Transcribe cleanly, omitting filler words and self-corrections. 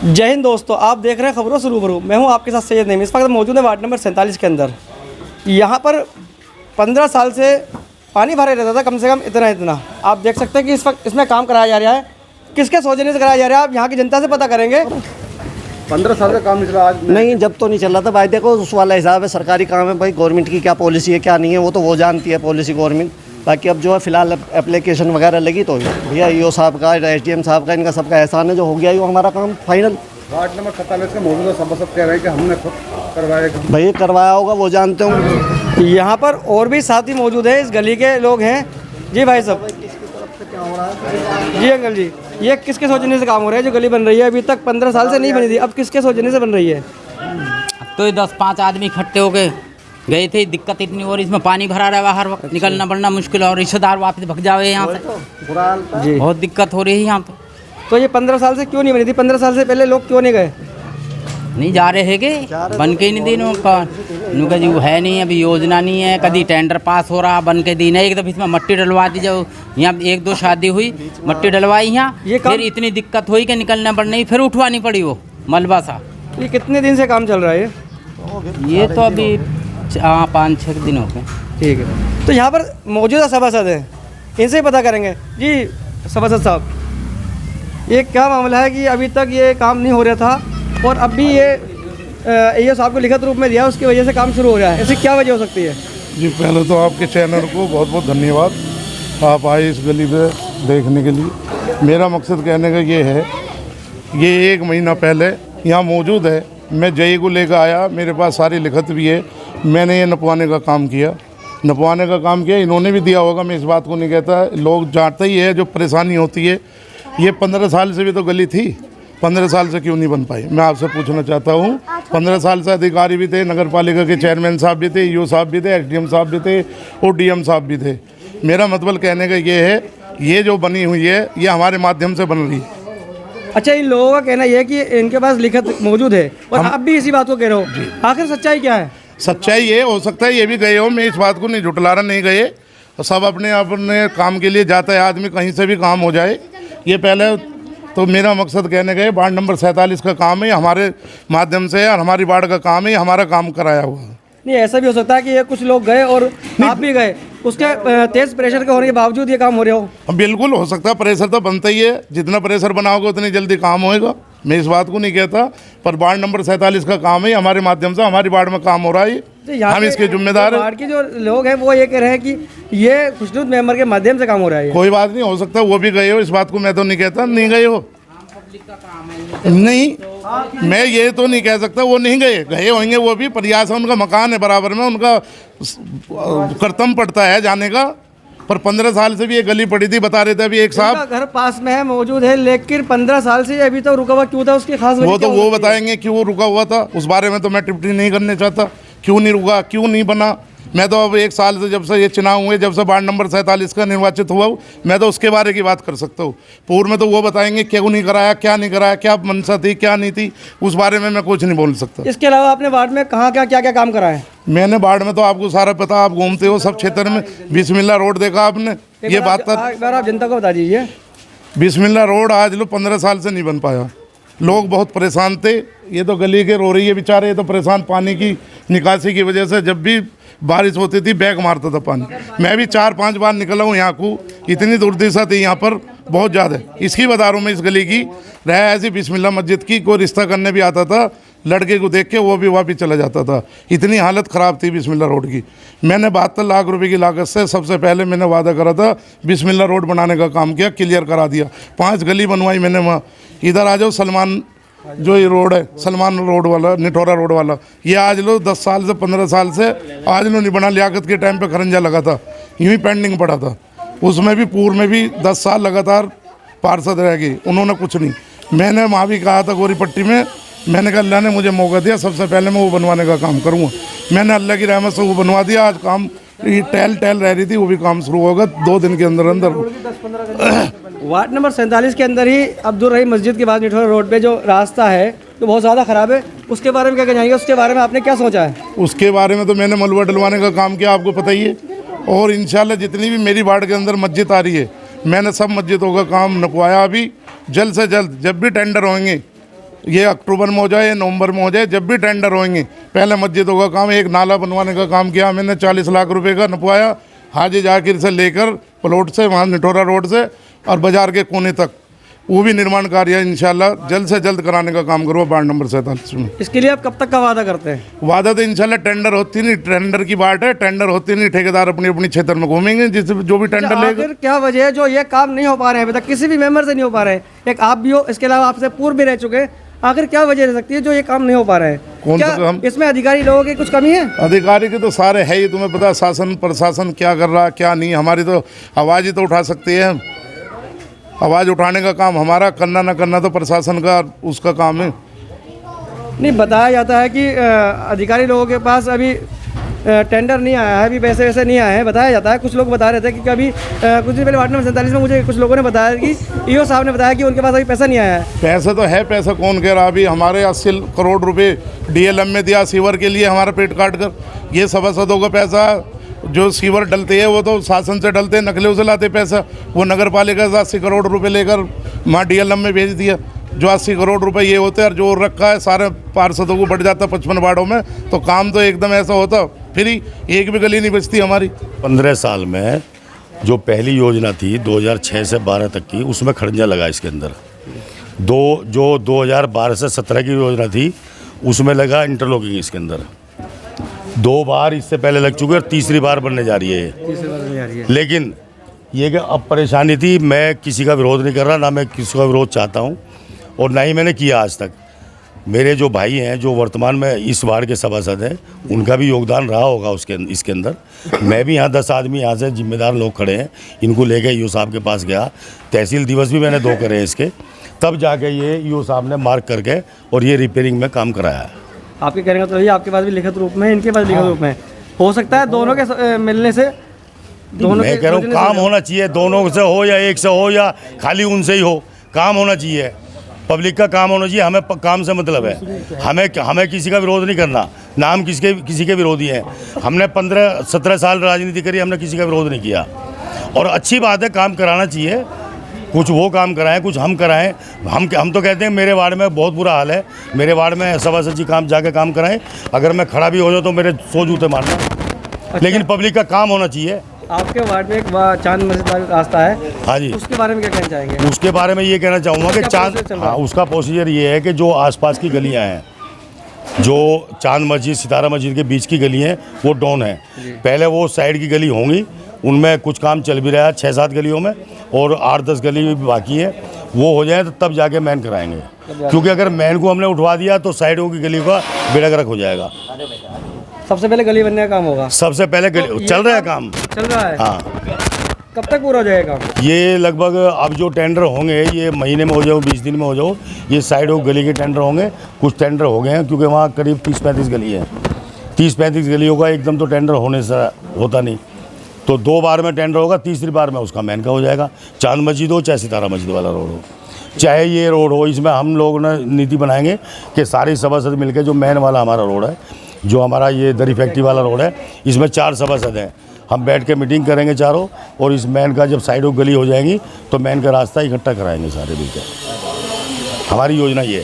जय हिंद दोस्तों, आप देख रहे हैं खबरों से रूबरू। मैं हूं आपके साथ सैयद नईम। इस वक्त मौजूद है वार्ड नंबर 47 के अंदर। यहां पर 15 साल से पानी भरे रहता था, कम से कम इतना। आप देख सकते हैं कि इस वक्त इसमें काम कराया जा रहा है। किसके सौजन्य से कराया जा रहा है, आप यहाँ की जनता से पता करेंगे। 15 साल का काम निकला आज नहीं, जब तो नहीं चल रहा था भाई। देखो उस वाला हिसाब है, सरकारी काम है भाई। गवर्नमेंट की क्या पॉलिसी है क्या नहीं है वो जानती है पॉलिसी गवर्नमेंट। बाकी अब जो है फिलहाल एप्लीकेशन वगैरह लगी तो भैया ईओ साहब का, एसडीएम साहब का, इनका सबका एहसान है। जो हो गया वो हमारा काम फाइनल। वार्ड नंबर 47 का मौजूदा सभासद कह रहे हैं कि हमने खुद करवाया। भैया करवाया होगा, वो जानते होंगे। यहाँ पर और भी साथी मौजूद है, इस गली के लोग हैं। जी भाई साहब, जी अंकल जी, ये किसके सौजन्य से काम हो रहा है? जो गली बन रही है अभी तक 15 साल से नहीं बनी थी, अब किसके सौजन्य से बन रही है? तो 10-5 आदमी इकट्ठे हो गए थे। दिक्कत इतनी और इसमें पानी भरा रहा है, हर वक्त निकलना पड़ना मुश्किल, और रिश्तेदार वापस भग जावे यहाँ से। जी बहुत दिक्कत हो रही है यहाँ तो ये 15 साल से क्यों नहीं बनी थी? 15 साल से पहले लोग क्यों नहीं गए? नहीं जा रहे हैं बन के नहीं दी उनका जी, वो है नहीं, अभी योजना नहीं है। कभी टेंडर पास हो रहा, बन के दी नहीं। एक दफ़े इसमें मट्टी डलवा दी, जब यहाँ 1-2 शादी हुई, मट्टी डलवाई यहाँ, फिर इतनी दिक्कत हुई कि निकलना पड़ नहीं, फिर उठवानी पड़ी वो मलबा सा। ये कितने दिन से काम चल रहा है? ये तो अभी 5-6 दिन हो गए। ठीक है, तो यहाँ पर मौजूदा सभासद हैं, इनसे ही पता करेंगे। जी सभासद साहब, ये क्या मामला है कि अभी तक ये काम नहीं हो रहा था और अब भी ये साहब को लिखित रूप में दिया, उसकी वजह से काम शुरू हो रहा है? ऐसी क्या वजह हो सकती है? जी पहले तो आपके चैनल को बहुत बहुत धन्यवाद, आप आए इस गली पे देखने के लिए। मेरा मकसद कहने का ये है, ये 1 महीना पहले यहाँ मौजूद है। मैं जई को लेकर आया, मेरे पास सारी लिखत भी है। मैंने ये नपवाने का काम किया, इन्होंने भी दिया होगा, मैं इस बात को नहीं कहता। लोग जानते ही है जो परेशानी होती है। ये 15 साल से भी तो गली थी, 15 साल से क्यों नहीं बन पाई? मैं आपसे पूछना चाहता हूँ। 15 साल से अधिकारी भी थे, नगर पालिका के चेयरमैन साहब भी थे, ईओ साहब भी थे, एसडीएम साहब भी थे और डीएम साहब भी थे। मेरा मतलब कहने का ये है, ये जो बनी हुई है ये हमारे माध्यम से बन रही है। अच्छा, इन लोगों का कहना यह है कि इनके पास लिखत मौजूद है और आप भी इसी बात को कह रहे हो। आखिर सच्चाई क्या है? सच्चाई ये हो सकता है ये भी गए हो, मैं इस बात को नहीं झुटला रहा, नहीं गए। सब अपने काम के लिए जाता है आदमी, कहीं से भी काम हो जाए। ये पहले तो मेरा मकसद कहने गए, वार्ड नंबर 47 का काम है, हमारे माध्यम से और हमारी वार्ड का काम है, हमारा काम कराया हुआ है। नहीं, ऐसा भी हो सकता है कि ये कुछ लोग गए और आप भी गए, उसके तेज प्रेशर के होने के बावजूद ये काम हो रहा हो। बिल्कुल हो सकता है, प्रेशर तो बनता ही है। जितना प्रेशर बनाओगे उतनी जल्दी काम होएगा, मैं इस बात को नहीं कहता। पर वार्ड नंबर 47 का काम है, हमारे माध्यम से हमारी वार्ड में काम हो रहा है, हम इसके जिम्मेदार हैं। वार्ड के जो लोग हैं वो ये कह रहे हैं कि ये खुशनुद मेंबर के माध्यम से काम हो रहा है। कोई बात नहीं, हो सकता वो भी गए हो, इस बात को मैं तो नहीं कहता नहीं गए हो। नहीं, मैं ये तो नहीं कह सकता वो नहीं गए होंगे, वो भी प्रयास है, उनका मकान है बराबर में, उनका कर्तव्य पड़ता है जाने का। पर 15 साल से भी ये गली पड़ी थी, बता रहे थे अभी एक साहब। घर पास में है, मौजूद है, लेकिन 15 साल से अभी तक रुका हुआ क्यों था? उसकी खास वजह वो तो वो बताएंगे क्यों रुका हुआ था, उस बारे में तो मैं टिप्पणी नहीं करना चाहता। क्यों नहीं रुका, क्यों नहीं बना, मैं तो अब 1 साल से, जब से ये चुनाव हुए, जब से वार्ड नंबर 47 का निर्वाचित हुआ हूँ, मैं तो उसके बारे की बात कर सकता हूँ। पूर्व में तो वो बताएंगे क्यों नहीं कराया, क्या नहीं कराया, क्या मंशा थी, क्या नहीं थी, उस बारे में मैं कुछ नहीं बोल सकता। इसके अलावा आपने वार्ड में कहाँ क्या काम करा है? मैंने वार्ड में तो आपको सारा पता, आप घूमते हो सब क्षेत्र में। बिस्मिल्लाह रोड देखा आपने, ये बात था, एक बार आप जनता को बता दीजिए। बिस्मिल्लाह रोड आज लो 15 साल से नहीं बन पाया। लोग बहुत परेशान थे। ये तो गली के रो रही है बेचारे, ये तो परेशान पानी की निकासी की वजह से। जब भी बारिश होती थी बैग मारता था पानी। मैं भी 4-5 बार निकला हूँ यहाँ को, इतनी दुर्दशा थी यहाँ पर बहुत ज़्यादा। इसकी बता रहा हूँ मैं, इस गली की रहा ऐसी बिस्मिल्लाह मस्जिद की, कोई रिश्ता करने भी आता था, लड़के को देख के वो भी वापिस चला जाता था। इतनी हालत ख़राब थी बिस्मिल्लाह रोड की। मैंने 72 लाख रुपए की लागत से सबसे पहले मैंने वादा करा था, बिस्मिल्लाह रोड बनाने का काम किया, क्लियर करा दिया। 5 गली बनवाई मैंने वहाँ। इधर आ जाओ, सलमान जो ये रोड है, सलमान रोड वाला, निठोरा रोड वाला, ये आज लो 10 साल से 15 साल से आज लो नहीं बना। लियाकत के टाइम पे खरंजा लगा था, यूँ ही पेंडिंग पड़ा था। उसमें भी पूर्व में भी 10 साल लगातार पार्षद रह गए, उन्होंने कुछ नहीं। मैंने वहाँ भी कहा था गोरी पट्टी में, मैंने कहा अल्लाह ने मुझे मौका दिया, सबसे पहले मैं वो बनवाने का काम करूँगा। मैंने अल्लाह की रहमत से वो बनवा दिया। आज काम टहल रह रही थी, वो भी काम शुरू होगा 2 दिन के अंदर अंदर। वार्ड नंबर 47 के अंदर ही अब्दुल रहीम मस्जिद के बाद निठोरा रोड पे जो रास्ता है तो बहुत ज़्यादा ख़राब है, उसके बारे में क्या कहना चाहिए? उसके बारे में आपने क्या सोचा है? उसके बारे में तो मैंने मलबा डलवाने का काम किया, आपको पता ही है। और इंशाल्लाह जितनी भी मेरी वार्ड के अंदर मस्जिद आ रही है, मैंने सब मस्जिदों का काम नपवाया। अभी जल्द से जल्द जब भी टेंडर होंगे ये अक्टूबर में हो जाए या नवंबर में हो जाए, जब भी टेंडर होंगे, पहले मस्जिदों का काम, एक नाला बनवाने का काम किया मैंने 40 लाख रुपए का नपवाया, हाजी जाकिर से लेकर प्लॉट से वहाँ निठोरा रोड से और बाजार के कोने तक, वो भी निर्माण कार्य इंशाल्लाह जल्द से जल्द कराने का काम करूँगा वार्ड नंबर 47 में। इसके लिए आप कब तक का वादा करते हैं? वादा तो इंशाल्लाह टेंडर होती नहीं, टेंडर की बात है, टेंडर होती नहीं, ठेकेदार अपनी अपनी क्षेत्र में घूमेंगे, जिस जो भी टेंडर लेगा। आखिर क्या वजह है जो ये काम नहीं हो पा रहे हैं अभी तक, किसी भी मेंबर से नहीं हो पा रहे हैं? एक आप भी हो, इसके अलावा आपसे पूर्व भी रह चुके हैं, आखिर क्या वजह रह सकती है जो ये काम नहीं हो पा रहे हैं? कौन सा क्या काम? इसमें अधिकारी लोगों की कुछ कमी है? अधिकारी के तो सारे है ही, तुम्हें पता है शासन प्रशासन क्या कर रहा क्या नहीं, हमारी तो आवाज़ ही तो उठा सकती है। आवाज़ उठाने का काम हमारा, करना ना करना तो प्रशासन का उसका काम है। नहीं, बताया जाता है कि अधिकारी लोगों के पास अभी टेंडर नहीं आया है, अभी पैसे वैसे नहीं आए हैं, बताया जाता है। कुछ लोग बता रहे थे कि कभी कुछ दिन पहले वार्ड नंबर 47 में मुझे कुछ लोगों ने बताया कि ईओ साहब ने बताया कि उनके पास अभी पैसा नहीं आया है। पैसा तो है, पैसा कौन कह रहा? अभी हमारे 80 करोड़ रुपए डीएलएम में दिया सीवर के लिए, हमारा पेट काट कर। ये सभासदों का पैसा जो सीवर डलते हैं वो तो शासन से डलते हैं, नकलियों से लाते पैसा। वो नगर पालिका से 80 करोड़ रुपए लेकर वहाँ डीएलएम में भेज दिया। जो 80 करोड़ रुपए ये होते हैं और जो रखा है सारे पार्षदों को बढ़ जाता 55 वार्डों में, तो काम तो एकदम ऐसा होता फ्री, एक भी गली नहीं बचती हमारी। 15 साल में जो पहली योजना थी 2006 से 12 तक की, उसमें खड़ंजा लगा इसके अंदर। जो 2012 से 17 की योजना थी उसमें लगा इंटरलॉकिंग इसके अंदर। 2 बार इससे पहले लग चुके और तीसरी बार बनने जा रही है। लेकिन ये कि अब परेशानी थी, मैं किसी का विरोध नहीं कर रहा, ना मैं किसी का विरोध चाहता हूँ और ना ही मैंने किया आज तक। मेरे जो भाई हैं जो वर्तमान में इस वार्ड के सभासद हैं, उनका भी योगदान रहा होगा इसके अंदर। मैं भी यहाँ 10 आदमी यहाँ से जिम्मेदार लोग खड़े हैं, इनको लेके ईओ साहब के पास गया। तहसील दिवस भी मैंने 2 करे हैं इसके, तब जाके ये ईओ साहब ने मार्क करके और ये रिपेयरिंग में काम कराया है। आपके कहने का तो ये आपके पास भी लिखित रूप में, इनके पास लिखित रूप में हो सकता है, दोनों के मिलने से दोनों मैं कह रहा हूँ काम होना चाहिए, दोनों से हो या एक से हो या खाली उनसे ही हो, काम होना चाहिए। पब्लिक का काम होना चाहिए, हमें काम से मतलब है। हमें किसी का विरोध नहीं करना, ना हम किसी के विरोधी हैं। हमने 15-17 साल राजनीति करी, हमने किसी का विरोध नहीं किया। और अच्छी बात है, काम कराना चाहिए, कुछ वो काम कराएं, कुछ हम कराएं। हम तो कहते हैं मेरे वार्ड में बहुत बुरा हाल है, मेरे वार्ड में सभासद जी जाके काम कराएं। अगर मैं खड़ा भी हो जाऊँ तो मेरे 100 जूते मारना, लेकिन पब्लिक का काम होना चाहिए। आपके वार्ड में एक चांद मस्जिद वाला रास्ता है, हाँ जी, उसके बारे में क्या कहना चाहेंगे? उसके बारे में ये कहना चाहूँगा कि उसका प्रोसीजर ये है कि जो आसपास की गलियाँ हैं, जो चांद मस्जिद सितारा मस्जिद के बीच की गली हैं, वो डाउन है। पहले वो साइड की गली होंगी, उनमें कुछ काम चल भी रहा है 6-7 गलियों में, और 8-10 गली भी बाकी है। वो हो जाए तो तब जाके मैन कराएंगे, क्योंकि अगर मैन को हमने उठवा दिया तो साइडों की गली का बेड़ा गर्क हो जाएगा। सबसे पहले गली बनने का काम होगा। सबसे पहले चल रहा है काम, चल रहा है। हाँ। कब तक पूरा हो जाएगा? ये लगभग अब जो टेंडर होंगे, ये महीने में हो जाओ, 20 दिन में हो जाओ, ये साइडों गली के टेंडर होंगे। कुछ टेंडर हो गए हैं, क्योंकि वहाँ करीब 30-35 गली है। 30-35 गलियों का एकदम तो टेंडर होने से होता नहीं, तो 2 बार में टेंडर होगा, तीसरी बार में उसका मैन का हो जाएगा। चांद मस्जिद हो चाहे सितारा मस्जिद वाला रोड हो, चाहे ये रोड हो, इसमें हम लोग ना नीति बनाएंगे कि सारे सभासद मिलकर जो मैन वाला हमारा रोड है, जो हमारा ये दरी फैक्ट्री वाला रोड है, इसमें 4 सभासद हैं। हम बैठ के मीटिंग करेंगे चारों, और इस मैन का जब साइडों गली हो जाएंगी तो मैन का रास्ता इकट्ठा कराएंगे सारे मिलकर। हमारी योजना ये है।